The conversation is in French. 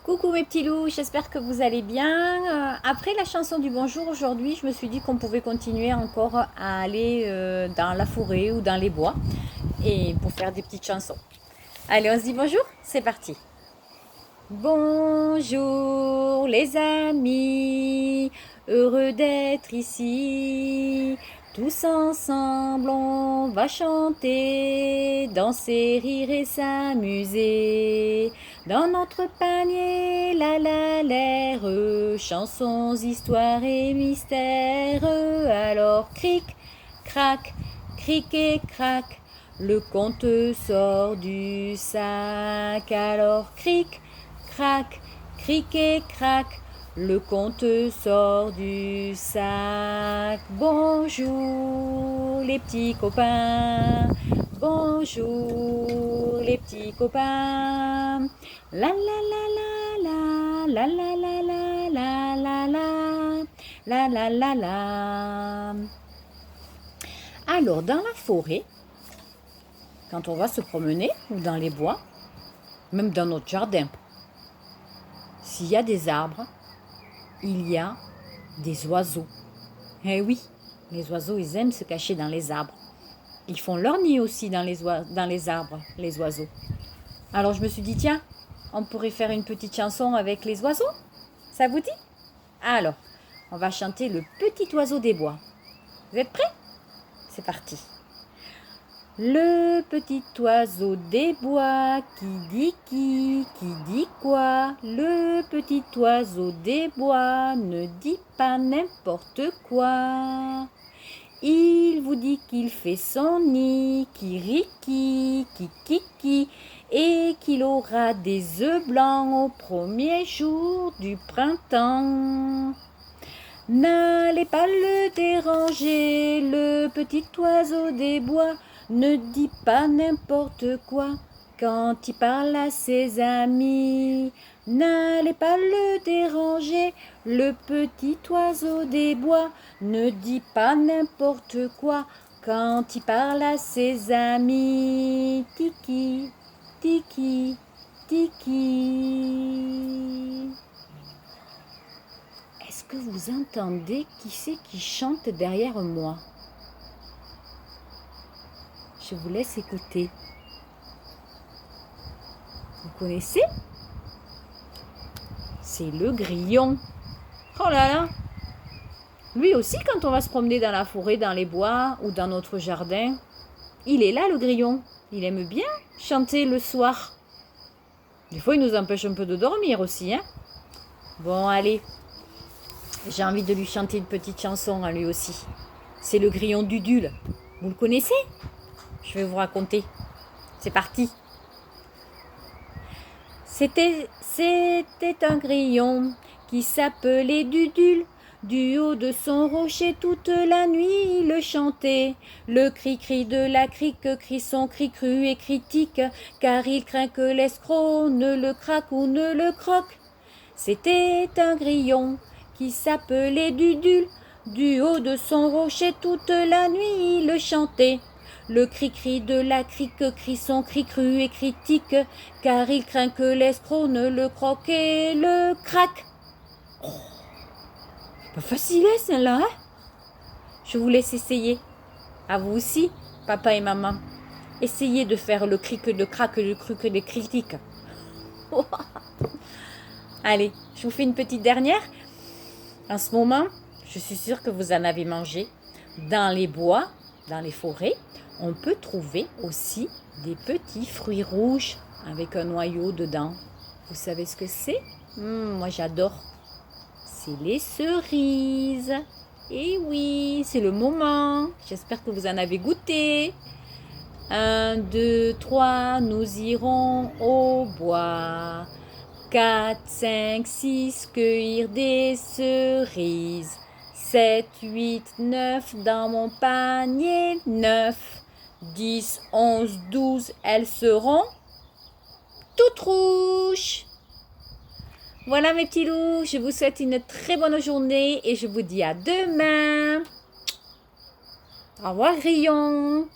Coucou mes petits loups, j'espère que vous allez bien. Après la chanson du bonjour aujourd'hui, je me suis dit qu'on pouvait continuer encore à aller dans la forêt ou dans les bois et pour faire des petites chansons. Allez, on se dit bonjour, c'est parti. Bonjour les amis, heureux d'être ici. Tous ensemble on va chanter, danser, rire et s'amuser. Dans notre panier, la l'air, chansons, histoires et mystères. Alors cric, crac, cric et crac, le conte sort du sac. Alors cric, crac, cric et crac, le conte sort du sac. Bonjour les petits copains, bonjour les petits copains. La la la la la, la la la la la la, la la la. Alors dans la forêt, quand on va se promener ou dans les bois, même dans notre jardin, s'il y a des arbres, il y a des oiseaux. Eh oui, les oiseaux, ils aiment se cacher dans les arbres. Ils font leur nid aussi dans les arbres, les oiseaux. Alors je me suis dit, tiens, on pourrait faire une petite chanson avec les oiseaux. Ça vous dit? Alors, on va chanter le petit oiseau des bois. Vous êtes prêts? C'est parti. Le petit oiseau des bois qui dit quoi? Le petit oiseau des bois ne dit pas n'importe quoi. Il vous dit qu'il fait son nid, kiriki, kikiki, et qu'il aura des œufs blancs au premier jour du printemps. N'allez pas le déranger, le petit oiseau des bois ne dit pas n'importe quoi quand il parle à ses amis. N'allez pas le déranger, le petit oiseau des bois ne dit pas n'importe quoi quand il parle à ses amis. Tiki, tiki, tiki. Est-ce que vous entendez qui c'est qui chante derrière moi? Je vous laisse écouter. Vous connaissez? C'est le grillon. Oh là là! Lui aussi, quand on va se promener dans la forêt, dans les bois ou dans notre jardin, il est là le grillon. Il aime bien chanter le soir. Des fois, il nous empêche un peu de dormir aussi, hein? Bon, allez. J'ai envie de lui chanter une petite chanson à lui aussi. C'est le grillon Dudule. Vous le connaissez? Je vais vous raconter. C'est parti. C'était un grillon qui s'appelait Dudule. Du haut de son rocher toute la nuit il chantait. Le cri-cri de la crique crie son cri cru et critique, car il craint que l'escroc ne le craque ou ne le croque. C'était un grillon qui s'appelait Dudule. Du haut de son rocher toute la nuit il chantait. Le cri-cri de la crique crie son cri cru et critique, car il craint que l'escroc ne le croque et le craque. Oh, pas facile celle-là, hein? Je vous laisse essayer. À vous aussi, papa et maman. Essayez de faire le cric, le craque, le cruc, le critique. Allez, je vous fais une petite dernière. En ce moment, je suis sûre que vous en avez mangé. Dans les bois, dans les forêts, on peut trouver aussi des petits fruits rouges avec un noyau dedans. Vous savez ce que c'est? Moi j'adore. C'est les cerises. Et oui, c'est le moment. J'espère que vous en avez goûté. 1, 2, 3, nous irons au bois. 4, 5, 6, cueillir des cerises. 7, 8, 9, dans mon panier 9. 10, 11, 12, elles seront toutes rouges. Voilà mes petits loups, je vous souhaite une très bonne journée et je vous dis à demain. Au revoir Grillon.